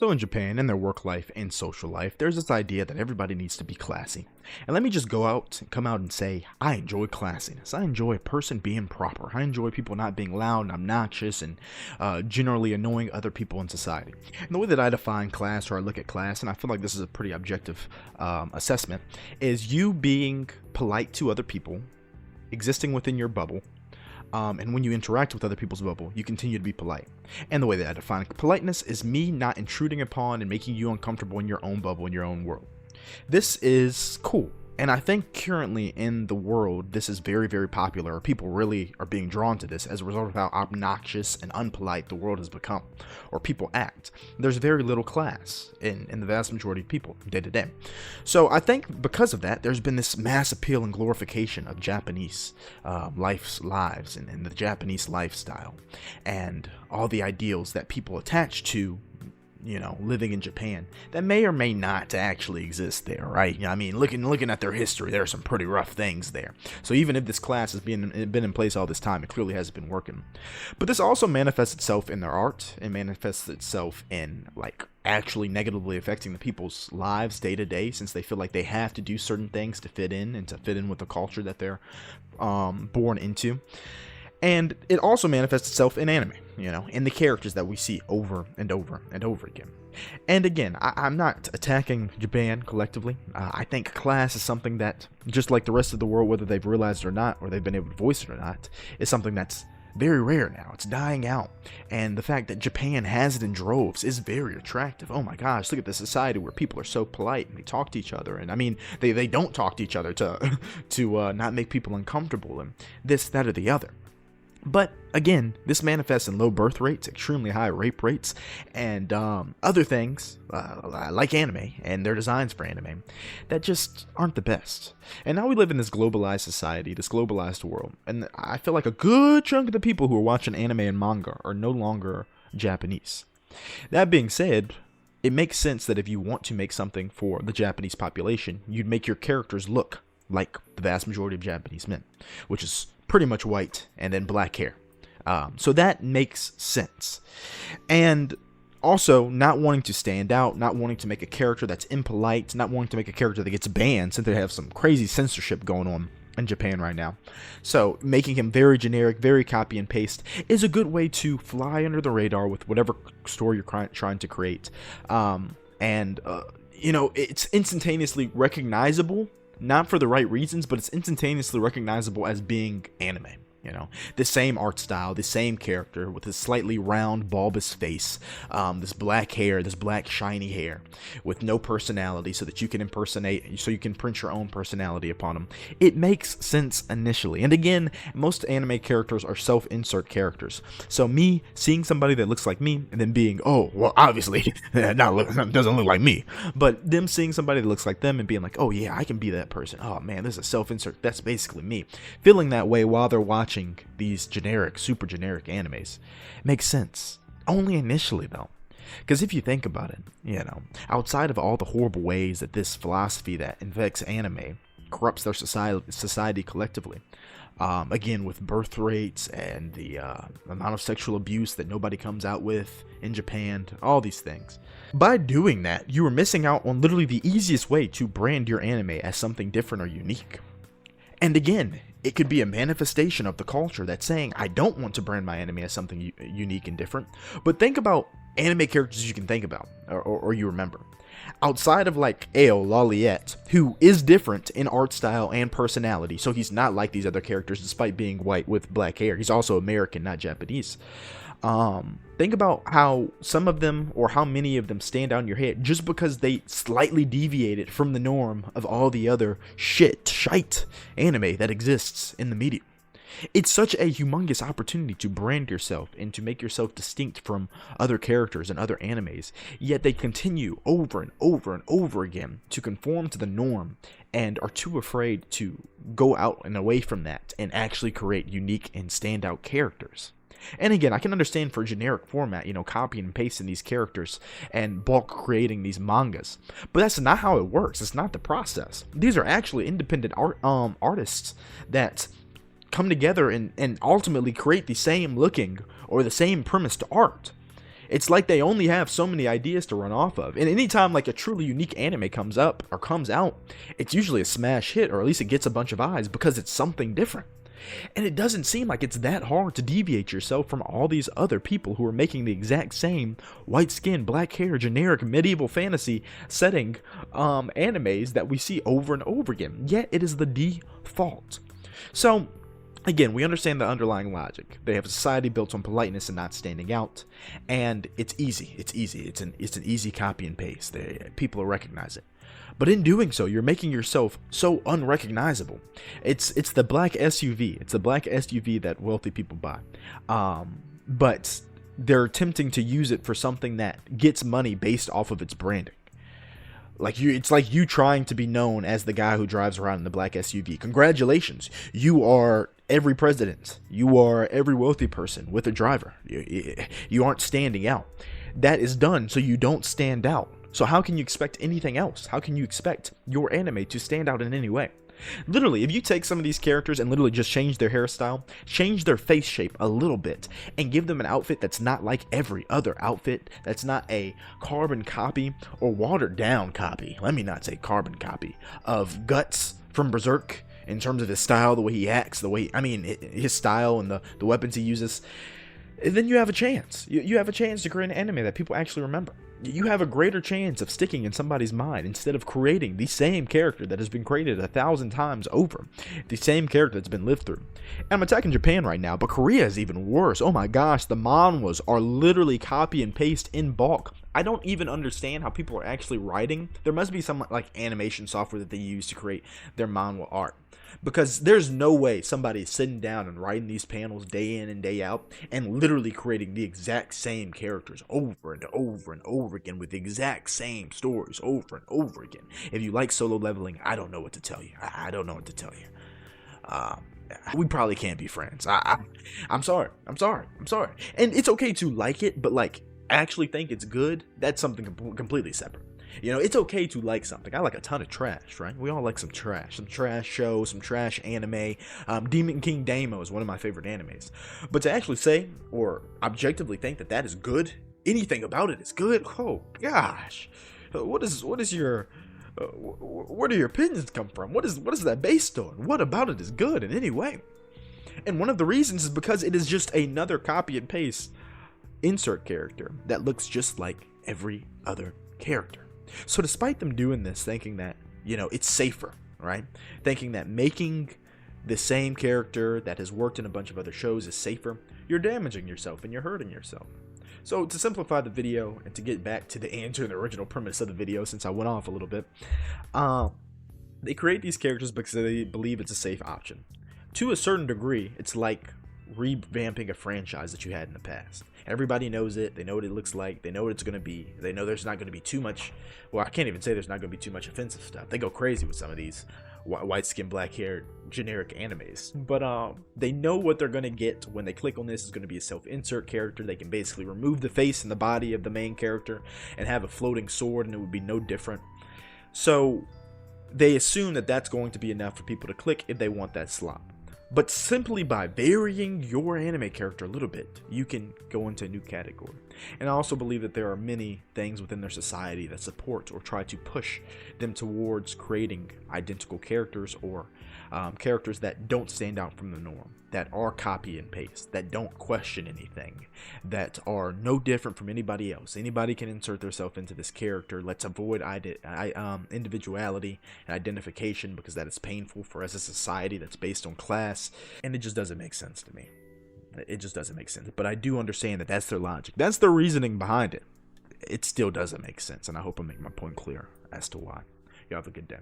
So in Japan, in their work life and social life, there's this idea that everybody needs to be classy. And let me just come out and say, I enjoy classiness. I enjoy a person being proper. I enjoy people not being loud and obnoxious and generally annoying other people in society. And the way that I define class, or I look at class, and I feel like this is a pretty objective assessment, is you being polite to other people, existing within your bubble, and when you interact with other people's bubble, you continue to be polite. And the way that I define politeness is me not intruding upon and making you uncomfortable in your own bubble, in your own world. This is cool. And I think currently in the world, this is very, very popular, or people really are being drawn to this as a result of how obnoxious and unpolite the world has become, or people act. There's very little class in the vast majority of people day to day. So I think because of that, there's been this mass appeal and glorification of Japanese lives and the Japanese lifestyle, and all the ideals that people attach to living in Japan that may or may not actually exist there, right? I mean, looking at their history, there are some pretty rough things there. So even if this class has been in place all this time, it clearly hasn't been working. But this also manifests itself in their art. It manifests itself in actually negatively affecting the people's lives day to day, since they feel like they have to do certain things to fit in and to fit in with the culture that they're born into. And it also manifests itself in anime, in the characters that we see over and over and over again. And again, I'm not attacking Japan collectively. I think class is something that, just like the rest of the world, whether they've realized it or not, or they've been able to voice it or not, is something that's very rare now. It's dying out. And the fact that Japan has it in droves is very attractive. Oh my gosh, look at the society where people are so polite and they talk to each other. And I mean, they don't talk to each other to not make people uncomfortable and this, that, or the other. But again, this manifests in low birth rates, extremely high rape rates, and other things like anime and their designs for anime that just aren't the best. And now we live in this globalized society, this globalized world, and I feel like a good chunk of the people who are watching anime and manga are no longer Japanese. That being said, it makes sense that if you want to make something for the Japanese population, you'd make your characters look like the vast majority of Japanese men, which is pretty much white and then black hair. So that makes sense. And also, not wanting to stand out, not wanting to make a character that's impolite, not wanting to make a character that gets banned, since they have some crazy censorship going on in Japan right now. So making him very generic, very copy and paste is a good way to fly under the radar with whatever story you're trying to create. It's instantaneously recognizable, not for the right reasons, but it's instantaneously recognizable as being anime. The same art style, the same character with his slightly round, bulbous face, this black hair, this black shiny hair, with no personality, so that you can print your own personality upon him. It makes sense initially. And again, most anime characters are self-insert characters. So me seeing somebody that looks like me, and then being, oh, well, obviously, doesn't look like me, but them seeing somebody that looks like them and being like, oh yeah, I can be that person. Oh man, this is a self-insert. That's basically me. Feeling that way while they're watching these super generic animes makes sense. Only initially, though. Because if you think about it, outside of all the horrible ways that this philosophy that infects anime corrupts their society collectively, again, with birth rates and the amount of sexual abuse that nobody comes out with in Japan, all these things. By doing that, you are missing out on literally the easiest way to brand your anime as something different or unique. And again, it could be a manifestation of the culture that's saying, I don't want to brand my anime as something unique and different. But think about anime characters you can think about, or you remember. Outside of Ao Laliette, who is different in art style and personality, so he's not like these other characters despite being white with black hair. He's also American, not Japanese. Think about how some of them, or how many of them, stand out in your head just because they slightly deviated from the norm of all the other shite anime that exists in the medium. It's such a humongous opportunity to brand yourself and to make yourself distinct from other characters and other animes, yet they continue over and over and over again to conform to the norm and are too afraid to go out and away from that and actually create unique and standout characters. And again, I can understand for generic format, copying and pasting these characters and bulk creating these mangas. But that's not how it works. It's not the process. These are actually independent artists that come together and ultimately create the same looking or the same premise to art. It's like they only have so many ideas to run off of. And anytime like a truly unique anime comes up or comes out, it's usually a smash hit, or at least it gets a bunch of eyes because it's something different. And it doesn't seem like it's that hard to deviate yourself from all these other people who are making the exact same white skin, black hair, generic medieval fantasy setting animes that we see over and over again. Yet it is the default. So again, we understand the underlying logic. They have a society built on politeness and not standing out, and it's easy. It's easy. It's an easy copy and paste. People will recognize it. But in doing so, you're making yourself so unrecognizable. It's the black SUV. It's the black SUV that wealthy people buy. But they're attempting to use it for something that gets money based off of its branding. It's like you trying to be known as the guy who drives around in the black SUV. Congratulations, you are every president. You are every wealthy person with a driver. You aren't standing out. That is done so you don't stand out. So how can you expect anything else? How can you expect your anime to stand out in any way? Literally, if you take some of these characters and literally just change their hairstyle, change their face shape a little bit, and give them an outfit that's not like every other outfit, that's not a carbon copy or watered down copy, let me not say carbon copy, of Guts from Berserk in terms of his style, the way he acts, his style and the weapons he uses, then you have a chance. You have a chance to create an anime that people actually remember. You have a greater chance of sticking in somebody's mind instead of creating the same character that has been created 1,000 times over. The same character that's been lived through. And I'm attacking Japan right now, but Korea is even worse. Oh my gosh, the manhwas are literally copy and paste in bulk. I don't even understand how people are actually writing. There must be some like animation software that they use to create their manhwa art. Because there's no way somebody is sitting down and writing these panels day in and day out and literally creating the exact same characters over and over and over again with the exact same stories over and over again. If you like Solo Leveling, I don't know what to tell you. I don't know what to tell you. We probably can't be friends. I'm sorry. And it's okay to like it, but like actually think it's good, that's something completely separate. You know, it's okay to like something. I like a ton of trash, right? We all like some trash shows, some trash anime. Demon King Daimo is one of my favorite animes. But to actually say or objectively think that that is good, anything about it is good. Oh gosh, what is your where do your opinions come from? What is that based on? What about it is good in any way? And one of the reasons is because it is just another copy and paste insert character that looks just like every other character. So despite them doing this, thinking that, you know, it's safer, right? Thinking that making the same character that has worked in a bunch of other shows is safer, you're damaging yourself and you're hurting yourself. So to simplify the video and to get back to the answer and the original premise of the video, since I went off a little bit, they create these characters because they believe it's a safe option. To a certain degree, it's like revamping a franchise that you had in the past. Everybody knows it. They know what it looks like. They know what it's going to be. They know there's not going to be too much. Well, I can't even say there's not going to be too much offensive stuff. They go crazy with some of these white skin, black hair, generic animes. But they know what they're going to get when they click on this. Is going to be a self-insert character. They can basically remove the face and the body of the main character and have a floating sword, and it would be no different. So they assume that that's going to be enough for people to click if they want that slot. But simply by varying your anime character a little bit, you can go into a new category. And I also believe that there are many things within their society that support or try to push them towards creating identical characters or characters that don't stand out from the norm, that are copy and paste, that don't question anything, that are no different from anybody else. Anybody can insert themselves into this character. Let's avoid individuality and identification, because that is painful for us as a society that's based on class, and it just doesn't make sense to me. It just doesn't make sense. But I do understand that that's their logic. That's their reasoning behind it. It still doesn't make sense, and I hope I make my point clear as to why. You have a good day.